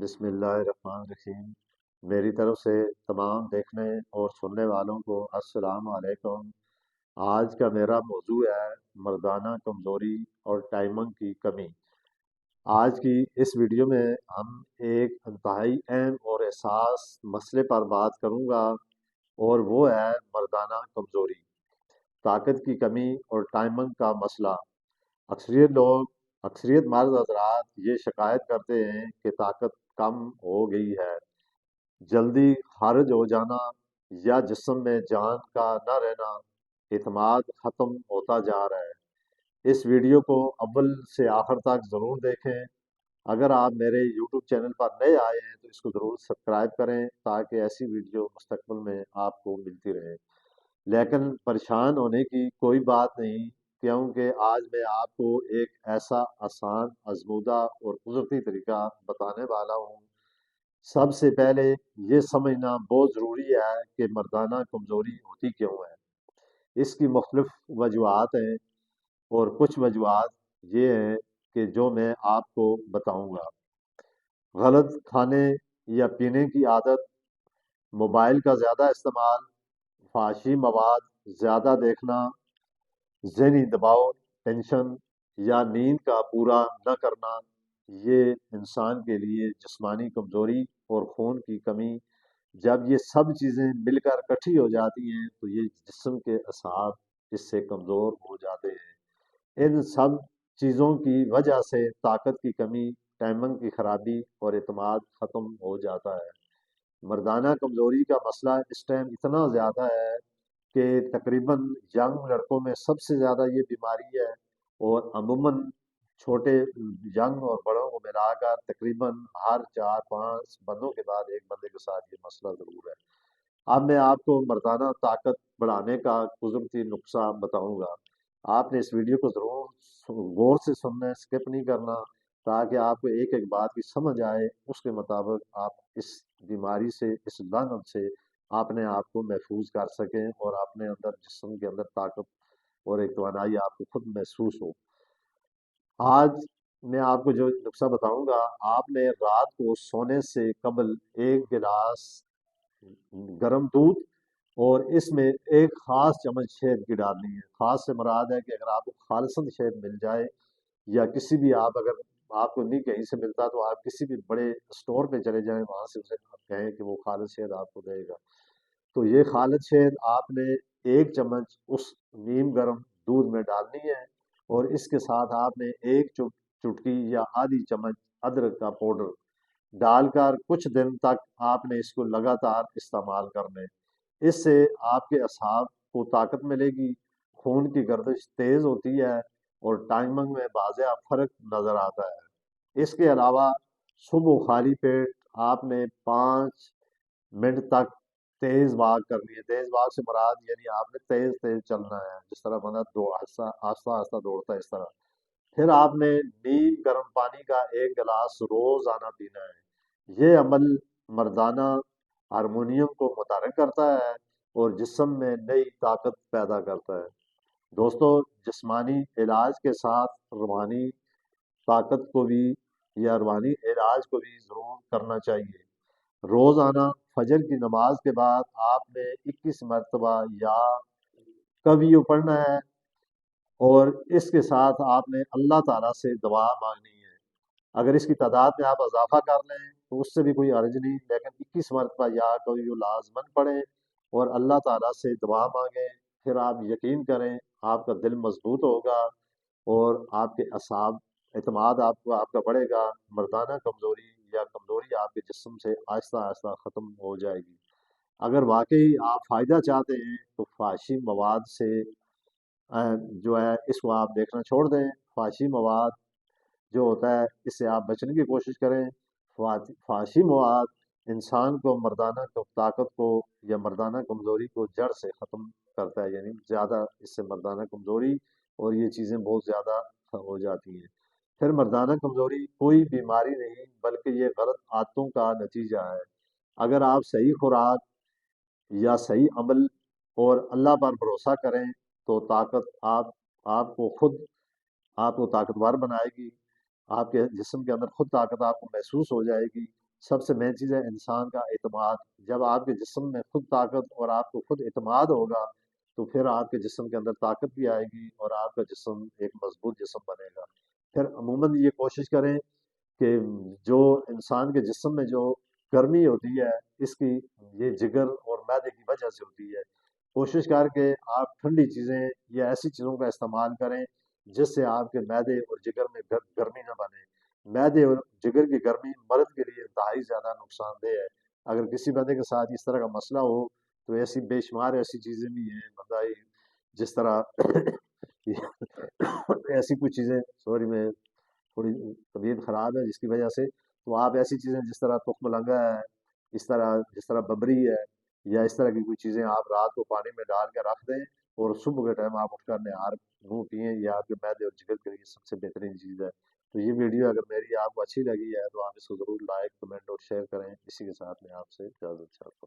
بسم اللہ الرحمن الرحیم۔ میری طرف سے تمام دیکھنے اور سننے والوں کو السلام علیکم۔ آج کا میرا موضوع ہے مردانہ کمزوری اور ٹائمنگ کی کمی۔ آج کی اس ویڈیو میں ہم ایک انتہائی اہم اور حساس مسئلے پر بات کروں گا، اور وہ ہے مردانہ کمزوری، طاقت کی کمی اور ٹائمنگ کا مسئلہ۔ اکثریت مرد حضرات یہ شکایت کرتے ہیں کہ طاقت کم ہو گئی ہے، جلدی خارج ہو جانا یا جسم میں جان کا نہ رہنا، اعتماد ختم ہوتا جا رہا ہے۔ اس ویڈیو کو اول سے آخر تک ضرور دیکھیں۔ اگر آپ میرے یوٹیوب چینل پر نئے آئے ہیں تو اس کو ضرور سبسکرائب کریں تاکہ ایسی ویڈیو مستقبل میں آپ کو ملتی رہے۔ لیکن پریشان ہونے کی کوئی بات نہیں، کیونکہ آج میں آپ کو ایک ایسا آسان، آزمودہ اور قدرتی طریقہ بتانے والا ہوں۔ سب سے پہلے یہ سمجھنا بہت ضروری ہے کہ مردانہ کمزوری ہوتی کیوں ہے۔ اس کی مختلف وجوہات ہیں، اور کچھ وجوہات یہ ہیں کہ جو میں آپ کو بتاؤں گا۔ غلط کھانے یا پینے کی عادت، موبائل کا زیادہ استعمال، فحاشی مواد زیادہ دیکھنا، ذہنی دباؤ، ٹینشن یا نیند کا پورا نہ کرنا، یہ انسان کے لیے جسمانی کمزوری اور خون کی کمی۔ جب یہ سب چیزیں مل کر اکٹھی ہو جاتی ہیں تو یہ جسم کے اعصاب اس سے کمزور ہو جاتے ہیں۔ ان سب چیزوں کی وجہ سے طاقت کی کمی، ٹائمنگ کی خرابی اور اعتماد ختم ہو جاتا ہے۔ مردانہ کمزوری کا مسئلہ اس ٹائم اتنا زیادہ ہے کہ تقریباً ینگ لڑکوں میں سب سے زیادہ یہ بیماری ہے، اور عموماً چھوٹے ینگ اور بڑوں کو ملا کر تقریباً ہر 4-5 بندوں کے بعد ایک بندے کے ساتھ یہ مسئلہ ضرور ہے۔ اب میں آپ کو مردانہ طاقت بڑھانے کا قدرتی نسخہ بتاؤں گا۔ آپ نے اس ویڈیو کو ضرور غور سے سننا ہے، اسکپ نہیں کرنا، تاکہ آپ کو ایک ایک بات کی سمجھ آئے، اس کے مطابق آپ اس بیماری سے، اس لعنت سے اپنے آپ کو محفوظ کر سکیں، اور اپنے اندر، جسم کے اندر طاقت اور ایک توانائی آپ کو خود محسوس ہو۔ آج میں آپ کو جو نسخہ بتاؤں گا، آپ نے رات کو سونے سے قبل ایک گلاس گرم دودھ اور اس میں ایک خاص چمچ شہد کی ڈالنی ہے۔ خاص سے مراد ہے کہ اگر آپ کو خالصاً شہد مل جائے، یا کسی بھی، اگر آپ کو نہیں کہیں سے ملتا تو آپ کسی بھی بڑے اسٹور پہ چلے جائیں، وہاں سے اسے کہیں کہ وہ خالص شہد آپ کو دے گا۔ تو یہ خالص شہد آپ نے ایک چمچ اس نیم گرم دودھ میں ڈالنی ہے، اور اس کے ساتھ آپ نے ایک چٹکی یا آدھی چمچ ادرک کا پاؤڈر ڈال کر کچھ دن تک آپ نے اس کو لگاتار استعمال کرنے۔ اس سے آپ کے اعصاب کو طاقت ملے گی، خون کی گردش تیز ہوتی ہے، اور ٹائمنگ میں واضح فرق نظر آتا ہے۔ اس کے علاوہ صبح خالی پیٹ آپ نے 5 منٹ تک تیز واک کرنی ہے۔ تیز واک سے مراد یعنی آپ نے تیز تیز چلنا ہے، جس طرح بندہ آہستہ آہستہ دوڑتا ہے، اس طرح۔ پھر آپ نے نیم گرم پانی کا ایک گلاس روزانہ پینا ہے۔ یہ عمل مردانہ ہارمونیم کو متحرک کرتا ہے اور جسم میں نئی طاقت پیدا کرتا ہے۔ دوستو، جسمانی علاج کے ساتھ روحانی طاقت کو بھی، یا روحانی علاج کو بھی ضرور کرنا چاہیے۔ روزانہ فجر کی نماز کے بعد آپ نے 21 مرتبہ یا کبھی پڑھنا ہے، اور اس کے ساتھ آپ نے اللہ تعالیٰ سے دعا مانگنی ہے۔ اگر اس کی تعداد میں آپ اضافہ کر لیں تو اس سے بھی کوئی حرج نہیں، لیکن 21 مرتبہ یا کبھی لازمن پڑھیں اور اللہ تعالیٰ سے دعا مانگیں۔ پھر آپ یقین کریں، آپ کا دل مضبوط ہوگا، اور آپ کے اعصاب، اعتماد آپ کا بڑھے گا، مردانہ کمزوری یا کمزوری آپ کے جسم سے آہستہ آہستہ ختم ہو جائے گی۔ اگر واقعی آپ فائدہ چاہتے ہیں تو فحاشی مواد سے جو ہے اس کو آپ دیکھنا چھوڑ دیں۔ فحاشی مواد جو ہوتا ہے اس سے آپ بچنے کی کوشش کریں۔ فحاشی مواد انسان کو مردانہ طاقت کو یا مردانہ کمزوری کو جڑ سے ختم کرتا ہے، یعنی زیادہ اس سے مردانہ کمزوری اور یہ چیزیں بہت زیادہ ہو جاتی ہیں۔ پھر مردانہ کمزوری کوئی بیماری نہیں، بلکہ یہ غلط عادتوں کا نتیجہ ہے۔ اگر آپ صحیح خوراک یا صحیح عمل اور اللہ پر بھروسہ کریں تو طاقت آپ کو خود، آپ کو طاقتور بنائے گی۔ آپ کے جسم کے اندر خود طاقت آپ کو محسوس ہو جائے گی۔ سب سے مین چیز ہے انسان کا اعتماد. جب آپ کے جسم میں خود طاقت اور آپ کو خود اعتماد ہوگا تو پھر آپ کے جسم کے اندر طاقت بھی آئے گی اور آپ کا جسم ایک مضبوط جسم بنے گا. پھر عموماً یہ کوشش کریں کہ جو انسان کے جسم میں جو گرمی ہوتی ہے اس کی یہ جگر اور معدے کی وجہ سے ہوتی ہے. کوشش کر کے آپ ٹھنڈی چیزیں یا ایسی چیزوں کا استعمال کریں جس سے آپ کے معدے اور جگر میں گرمی نہ بنے. معدے اور جگر کی گرمی مرد کے لیے انتہائی زیادہ نقصان دہ ہے. اگر کسی بندے کے ساتھ اس طرح کا مسئلہ ہو تو ایسی بے شمار ایسی چیزیں بھی ہیں بندہ جس طرح ایسی کچھ چیزیں سوری میں تھوڑی طبیعت خراب ہے جس کی وجہ سے تو آپ ایسی چیزیں جس طرح تخم لنگا ہے جس طرح ببری ہے یا اس طرح کی کوئی چیزیں آپ رات کو پانی میں ڈال کے رکھ دیں اور صبح کے ٹائم آپ اٹھ کر نہار منہ پئیں. یہ آپ کے معدے اور جگر کے لیے سب سے بہترین چیز ہے. تو یہ ویڈیو اگر میری آپ کو اچھی لگی ہے تو آپ اس کو ضرور لائک کمنٹ اور شیئر کریں. اسی کے ساتھ میں آپ سے اجازت چاہتا ہوں.